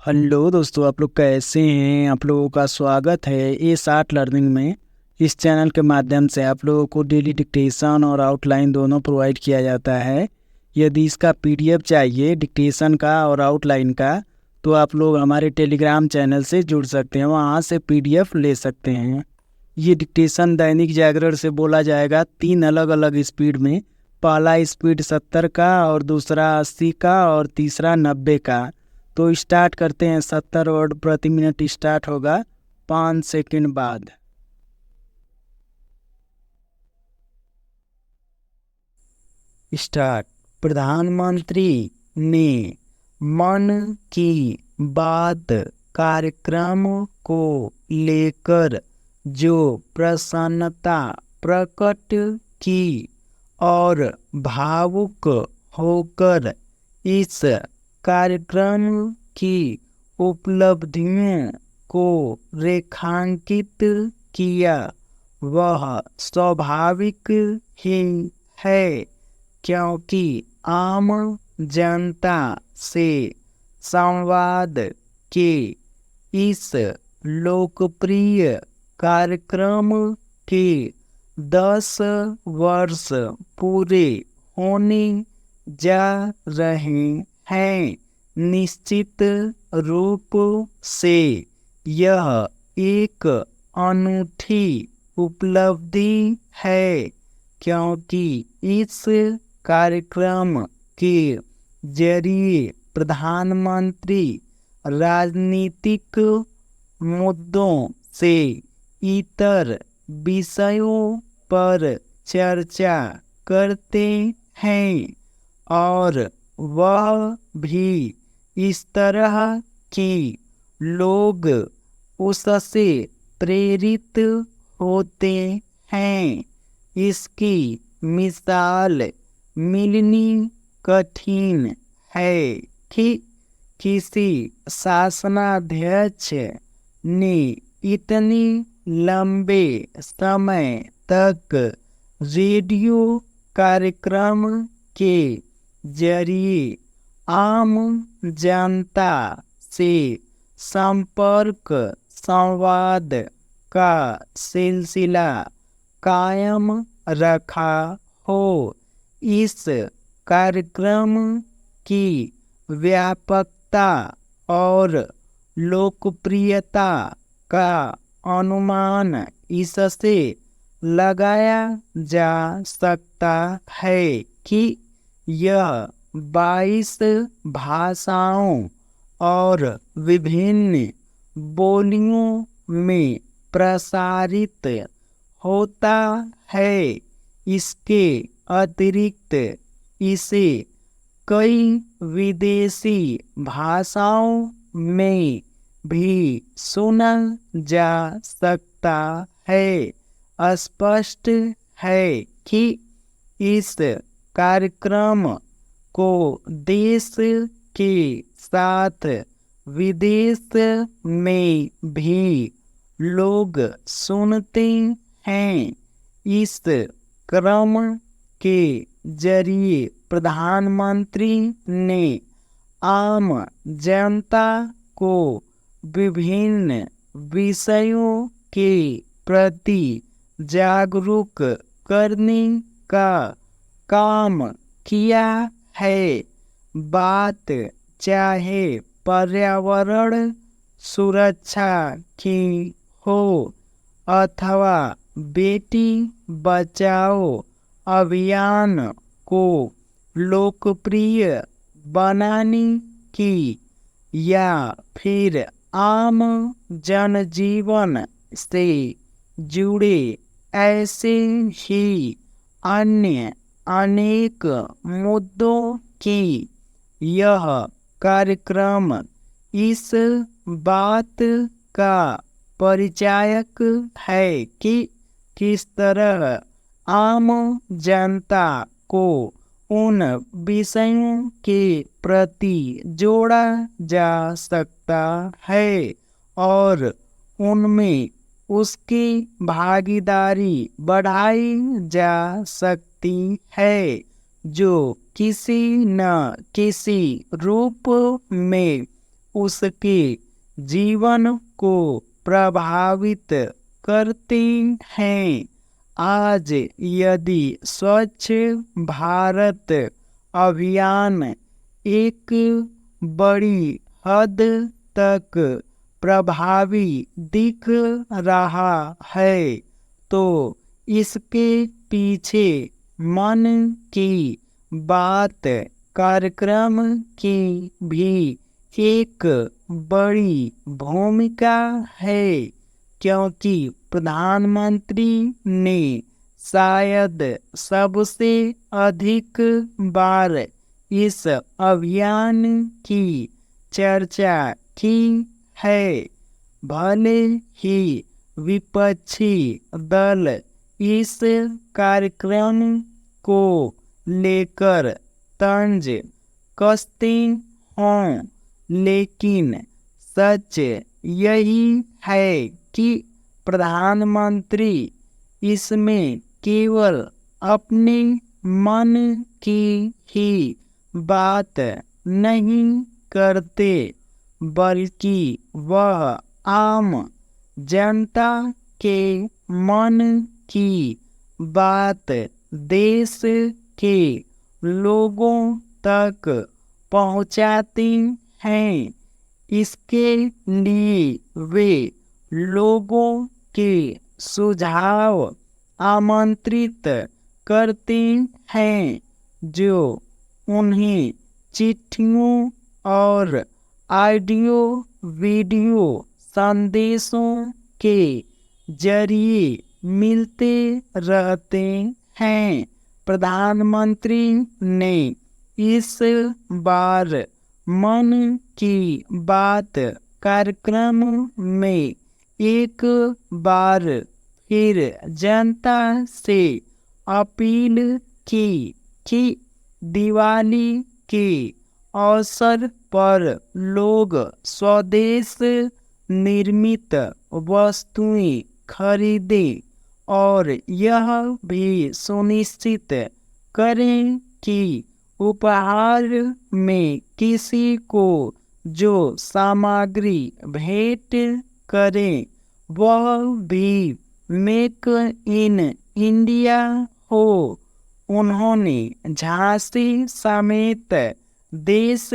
Hello दोस्तों, आप लोग कैसे हैं। आप लोगों का स्वागत है A60 लर्निंग में। इस चैनल के माध्यम से आप लोगों को डेली डिक्टेशन और आउटलाइन दोनों प्रोवाइड किया जाता है। यदि इसका PDF चाहिए, डिक्टेशन का और आउटलाइन का, तो आप लोग हमारे टेलीग्राम चैनल से जुड़ सकते हैं, वहाँ से PDF ले सकते हैं। ये डिक्टेशन दैनिक जागरण से बोला जाएगा 3 अलग अलग स्पीड में। पहला स्पीड 70 का, और दूसरा 80 का, और तीसरा 90 का। तो स्टार्ट करते हैं। 70 वर्ड प्रति मिनट स्टार्ट होगा 5 सेकंड बाद। स्टार्ट। प्रधानमंत्री ने मन की बात कार्यक्रम को लेकर जो प्रसन्नता प्रकट की और भावुक होकर इस कार्यक्रम की उपलब्धियों को रेखांकित किया, वह स्वाभाविक ही है, क्योंकि आम जनता से संवाद के इस लोकप्रिय कार्यक्रम के 10 वर्ष पूरे होने जा रहे हैं। निश्चित रूप से यह एक अनूठी उपलब्धि है, क्योंकि इस कार्यक्रम के जरिए प्रधानमंत्री राजनीतिक मुद्दों से इतर विषयों पर चर्चा करते हैं, और वह भी इस तरह कि लोग उससे प्रेरित होते हैं। इसकी मिसाल मिलनी कठिन है कि किसी शासनाध्यक्ष ने इतनी लंबे समय तक रेडियो कार्यक्रम के जरिए आम जनता से संपर्क संवाद का सिलसिला कायम रखा हो। इस कार्यक्रम की व्यापकता और लोकप्रियता का अनुमान इससे लगाया जा सकता है कि यह 22 भाषाओं और विभिन्न बोलियों में प्रसारित होता है। इसके अतिरिक्त इसे कई विदेशी भाषाओं में भी सुना जा सकता है। स्पष्ट है कि इस कार्यक्रम को देश के साथ विदेश में भी लोग सुनते हैं। इस क्रम के जरिए प्रधानमंत्री ने आम जनता को विभिन्न विषयों के प्रति जागरूक करने का काम किया है। बात चाहे पर्यावरण सुरक्षा की हो अथवा बेटी बचाओ अभियान को लोकप्रिय बनाने की, या फिर आम जनजीवन से जुड़े ऐसे ही अन्य अनेक मुद्दों की, यह कार्यक्रम इस बात का परिचायक है कि किस तरह आम जनता को उन विषयों के प्रति जोड़ा जा सकता है और उनमें उसकी भागीदारी बढ़ाई जा सकती है, जो किसी न किसी रूप में उसके जीवन को प्रभावित करते हैं। आज यदि स्वच्छ भारत अभियान एक बड़ी हद तक प्रभावी दिख रहा है तो इसके पीछे मन की बात कार्यक्रम की भी एक बड़ी भूमिका है, क्योंकि प्रधानमंत्री ने शायद सबसे अधिक बार इस अभियान की चर्चा की है। भले ही विपक्षी दल इस कार्यक्रम को लेकर तंज कसते हों, लेकिन सच यही है कि प्रधानमंत्री इसमें केवल अपने मन की ही बात नहीं करते, बल्कि वह आम जनता के मन की बात देश के लोगों तक पहुंचाते हैं। इसके लिए वे लोगों के सुझाव आमंत्रित करते हैं, जो उन्हें चिट्ठियों और ऑडियो वीडियो संदेशों के जरिए मिलते रहते हैं। प्रधानमंत्री ने इस बार मन की बात कार्यक्रम में एक बार फिर जनता से अपील की कि दिवाली के अवसर पर लोग स्वदेश निर्मित वस्तुएं खरीदें और यह भी सुनिश्चित करें कि उपहार में किसी को जो सामग्री भेंट करें वह भी मेक इन इंडिया हो। उन्होंने झांसी समेत देश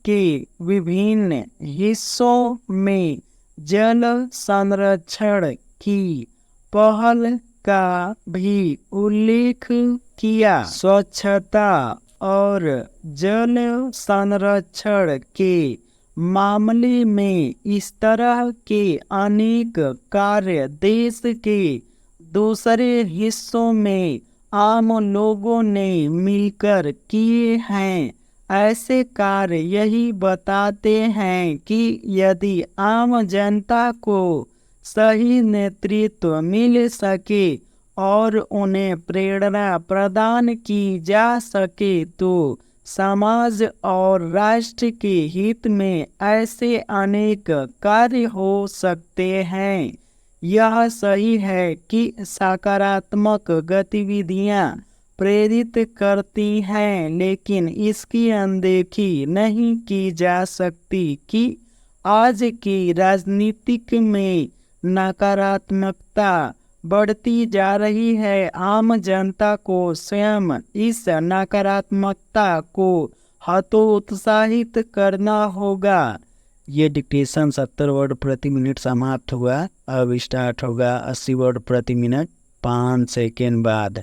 के विभिन्न हिस्सों में जल संरक्षण की पहल का भी उल्लेख किया। स्वच्छता और जल संरक्षण के मामले में इस तरह के अनेक कार्य देश के दूसरे हिस्सों में आम लोगों ने मिलकर किए हैं। ऐसे कार्य यही बताते हैं कि यदि आम जनता को सही नेतृत्व मिल सके और उन्हें प्रेरणा प्रदान की जा सके तो समाज और राष्ट्र के हित में ऐसे अनेक कार्य हो सकते हैं। यह सही है कि सकारात्मक गतिविधियां प्रेरित करती हैं, लेकिन इसकी अनदेखी नहीं की जा सकती कि आज की राजनीतिक में नकारात्मकता बढ़ती जा रही है। आम जनता को स्वयं इस नकारात्मकता को हतोत्साहित करना होगा। ये डिक्टेशन 70 वर्ड प्रति मिनट समाप्त हुआ। अब स्टार्ट होगा 80 वर्ड प्रति मिनट 5 सेकेंड बाद।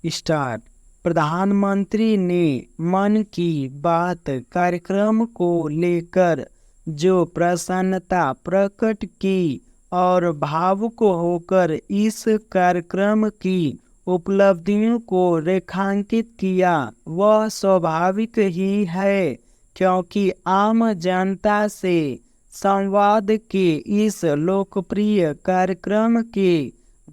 स्टार्ट। प्रधानमंत्री ने मन की बात कार्यक्रम को लेकर जो प्रसन्नता प्रकट की और भावुक होकर इस कार्यक्रम की उपलब्धियों को रेखांकित किया, वह स्वाभाविक ही है, क्योंकि आम जनता से संवाद के इस लोकप्रिय कार्यक्रम के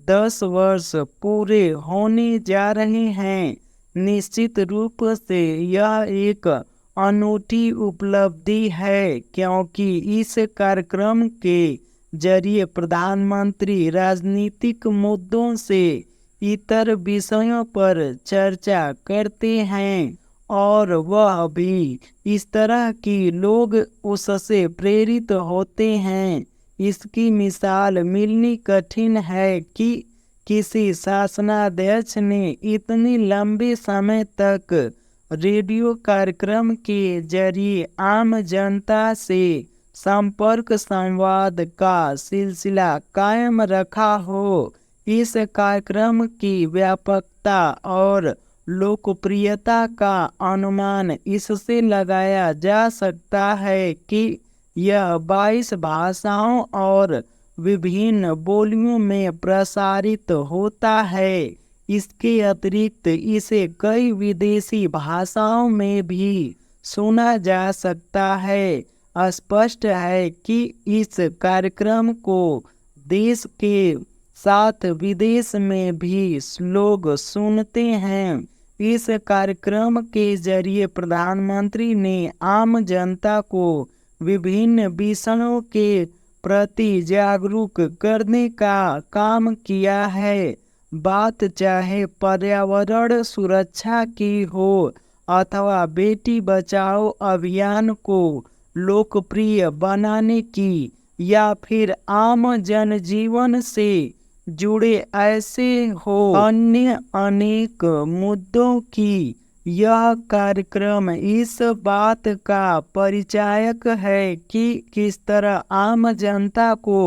10 वर्ष पूरे होने जा रहे हैं। निश्चित रूप से यह एक अनूठी उपलब्धि है, क्योंकि इस कार्यक्रम के जरिए प्रधानमंत्री राजनीतिक मुद्दों से इतर विषयों पर चर्चा करते हैं और वह भी इस तरह कि लोग उससे प्रेरित होते हैं। इसकी मिसाल मिलनी कठिन है कि किसी शासनाध्यक्ष ने इतनी लंबे समय तक रेडियो कार्यक्रम के जरिए आम जनता से संपर्क संवाद का सिलसिला कायम रखा हो। इस कार्यक्रम की व्यापकता और लोकप्रियता का अनुमान इससे लगाया जा सकता है कि यह 22 भाषाओं और विभिन्न बोलियों में प्रसारित होता है। इसके अतिरिक्त इसे कई विदेशी भाषाओं में भी सुना जा सकता है। स्पष्ट है कि इस कार्यक्रम को देश के साथ विदेश में भी लोग सुनते हैं। इस कार्यक्रम के जरिए प्रधानमंत्री ने आम जनता को विभिन्न विषयों के प्रति जागरूक करने का काम किया है। बात चाहे पर्यावरण सुरक्षा की हो अथवा बेटी बचाओ अभियान को लोकप्रिय बनाने की, या फिर आम जनजीवन से जुड़े ऐसे हो अन्य अनेक मुद्दों की, यह कार्यक्रम इस बात का परिचायक है कि किस तरह आम जनता को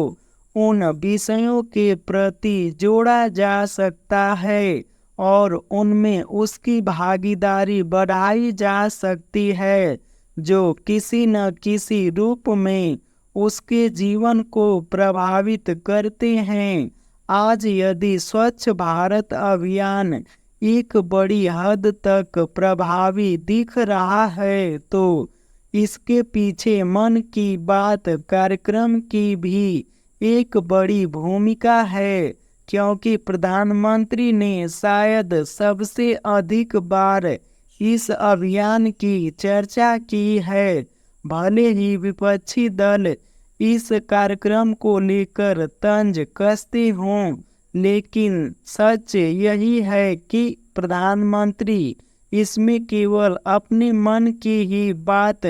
उन विषयों के प्रति जोड़ा जा सकता है और उनमें उसकी भागीदारी बढ़ाई जा सकती है, जो किसी न किसी रूप में उसके जीवन को प्रभावित करते हैं। आज यदि स्वच्छ भारत अभियान एक बड़ी हद तक प्रभावी दिख रहा है, तो इसके पीछे मन की बात कार्यक्रम की भी एक बड़ी भूमिका है, क्योंकि प्रधानमंत्री ने शायद सबसे अधिक बार इस अभियान की चर्चा की है। भले ही विपक्षी दल इस कार्यक्रम को लेकर तंज कसते हों, लेकिन सच यही है कि प्रधानमंत्री इसमें केवल अपने मन की ही बात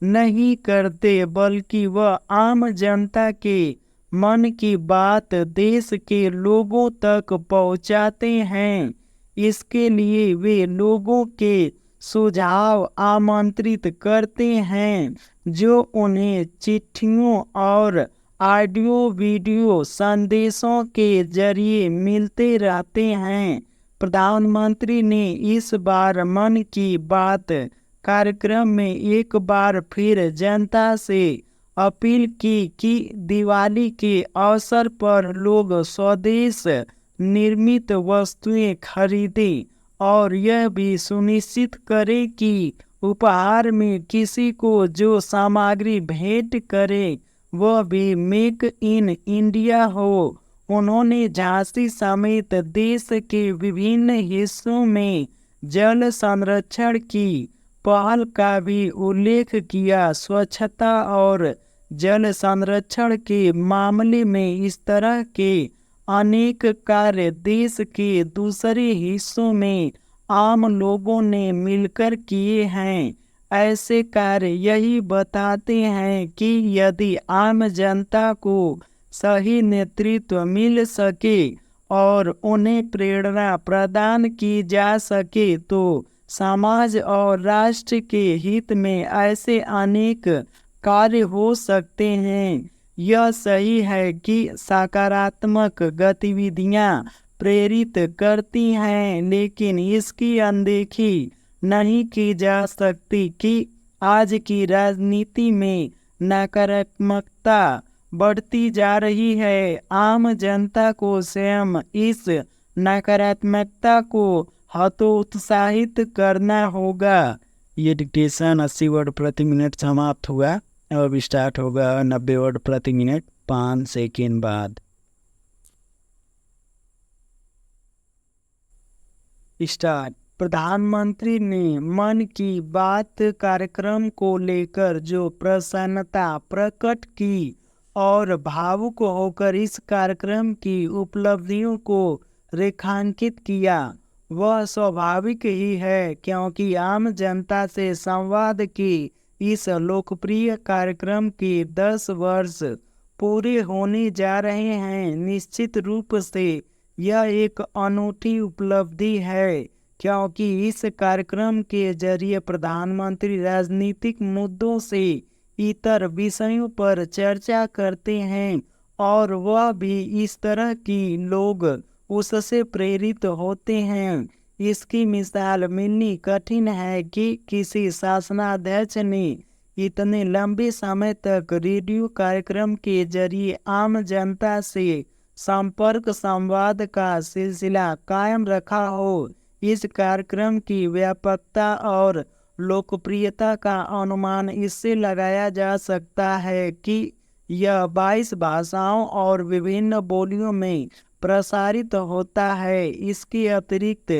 नहीं करते, बल्कि वह आम जनता के मन की बात देश के लोगों तक पहुंचाते हैं। इसके लिए वे लोगों के सुझाव आमंत्रित करते हैं, जो उन्हें चिट्ठियों और ऑडियो वीडियो संदेशों के जरिए मिलते रहते हैं। प्रधानमंत्री ने इस बार मन की बात कार्यक्रम में एक बार फिर जनता से अपील की कि दिवाली के अवसर पर लोग स्वदेश निर्मित वस्तुएं खरीदें और यह भी सुनिश्चित करें कि उपहार में किसी को जो सामग्री भेंट करे वह भी मेक इन इंडिया हो। उन्होंने झांसी समेत देश के विभिन्न हिस्सों में जल संरक्षण की पहल का भी उल्लेख किया। स्वच्छता और जल संरक्षण के मामले में इस तरह के अनेक कार्य देश के दूसरे हिस्सों में आम लोगों ने मिलकर किए हैं। ऐसे कार्य यही बताते हैं कि यदि आम जनता को सही नेतृत्व मिल सके और उन्हें प्रेरणा प्रदान की जा सके, तो समाज और राष्ट्र के हित में ऐसे अनेक कार्य हो सकते हैं। यह सही है कि सकारात्मक गतिविधियां प्रेरित करती हैं, लेकिन इसकी अनदेखी नहीं की जा सकती कि आज की राजनीति में नकारात्मकता बढ़ती जा रही है। आम जनता को स्वयं इस नकारात्मकता को हतोत्साहित करना होगा। ये डिक्टेशन 80 वर्ड प्रति मिनट समाप्त हुआ। अब स्टार्ट होगा 90 वर्ड प्रति मिनट 5 सेकेंड बाद। स्टार्ट। प्रधानमंत्री ने मन की बात कार्यक्रम को लेकर जो प्रसन्नता प्रकट की और भावुक होकर इस कार्यक्रम की उपलब्धियों को रेखांकित किया, वह स्वाभाविक ही है, क्योंकि आम जनता से संवाद की इस लोकप्रिय कार्यक्रम के 10 वर्ष पूरे होने जा रहे हैं। निश्चित रूप से यह एक अनूठी उपलब्धि है, क्योंकि इस कार्यक्रम के जरिए प्रधानमंत्री राजनीतिक मुद्दों से इतर विषयों पर चर्चा करते हैं, और वह भी इस तरह की लोग उससे प्रेरित होते हैं। इसकी मिसाल मिलनी कठिन है कि किसी शासनाध्यक्ष ने इतने लंबे समय तक रेडियो कार्यक्रम के जरिए आम जनता से संपर्क संवाद का सिलसिला कायम रखा हो। इस कार्यक्रम की व्यापकता और लोकप्रियता का अनुमान इससे लगाया जा सकता है कि यह 22 भाषाओं और विभिन्न बोलियों में प्रसारित होता है। इसके अतिरिक्त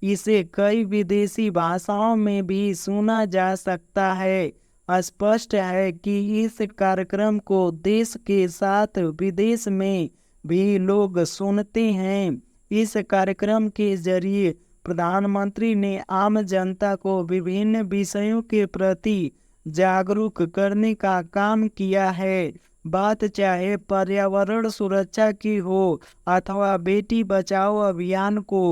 इसे कई विदेशी भाषाओं में भी सुना जा सकता है। स्पष्ट है कि इस कार्यक्रम को देश के साथ विदेश में भी लोग सुनते हैं। इस कार्यक्रम के जरिए प्रधानमंत्री ने आम जनता को विभिन्न विषयों के प्रति जागरूक करने का काम किया है। बात चाहे पर्यावरण सुरक्षा की हो अथवा बेटी बचाओ अभियान को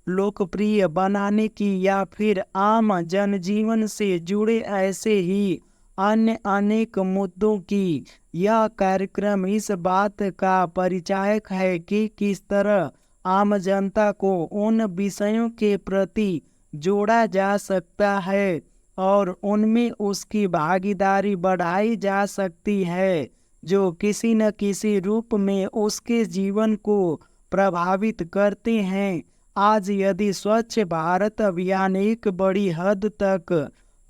लोकप्रिय बनाने की, या फिर आम जनजीवन से जुड़े ऐसे ही अन्य अनेक मुद्दों की, यह कार्यक्रम इस बात का परिचायक है कि किस तरह आम जनता को उन विषयों के प्रति जोड़ा जा सकता है और उनमें उसकी भागीदारी बढ़ाई जा सकती है, जो किसी न किसी रूप में उसके जीवन को प्रभावित करते हैं। आज यदि स्वच्छ भारत अभियान एक बड़ी हद तक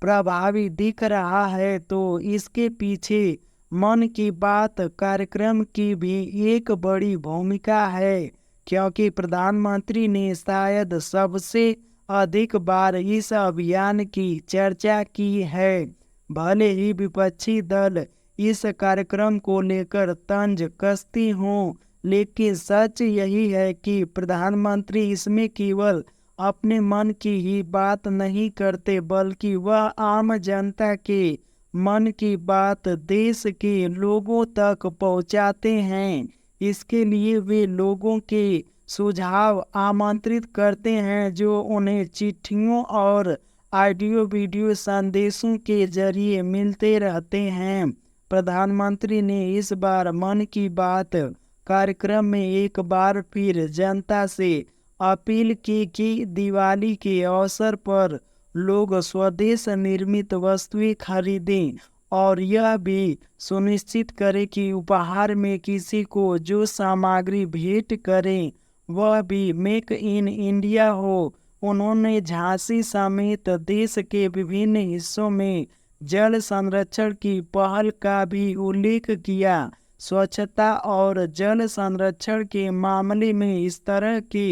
प्रभावी दिख रहा है, तो इसके पीछे मन की बात कार्यक्रम की भी एक बड़ी भूमिका है, क्योंकि प्रधानमंत्री ने शायद सबसे अधिक बार इस अभियान की चर्चा की है। भले ही विपक्षी दल इस कार्यक्रम को लेकर तंज कसती हों, लेकिन सच यही है कि प्रधानमंत्री इसमें केवल अपने मन की ही बात नहीं करते, बल्कि वह आम जनता के मन की बात देश के लोगों तक पहुंचाते हैं। इसके लिए वे लोगों के सुझाव आमंत्रित करते हैं, जो उन्हें चिट्ठियों और ऑडियो वीडियो संदेशों के जरिए मिलते रहते हैं। प्रधानमंत्री ने इस बार मन की बात कार्यक्रम में एक बार फिर जनता से अपील की कि दिवाली के अवसर पर लोग स्वदेश निर्मित वस्तुएं खरीदें, और यह भी सुनिश्चित करें कि उपहार में किसी को जो सामग्री भेंट करें वह भी मेक इन इंडिया हो। उन्होंने झांसी समेत देश के विभिन्न हिस्सों में जल संरक्षण की पहल का भी उल्लेख किया। स्वच्छता और जल संरक्षण के मामले में इस तरह के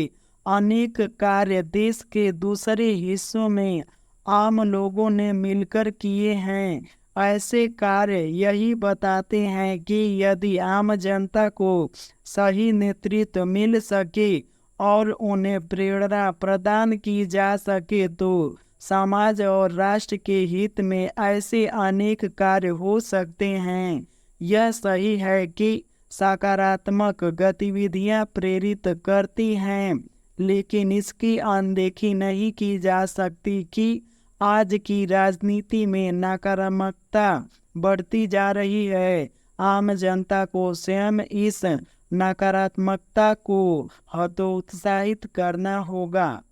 अनेक कार्य देश के दूसरे हिस्सों में आम लोगों ने मिलकर किए हैं। ऐसे कार्य यही बताते हैं कि यदि आम जनता को सही नेतृत्व मिल सके और उन्हें प्रेरणा प्रदान की जा सके, तो समाज और राष्ट्र के हित में ऐसे अनेक कार्य हो सकते हैं। यह सही है कि सकारात्मक गतिविधियां प्रेरित करती हैं, लेकिन इसकी अनदेखी नहीं की जा सकती कि आज की राजनीति में नकारात्मकता बढ़ती जा रही है। आम जनता को स्वयं इस नकारात्मकता को हतोत्साहित करना होगा।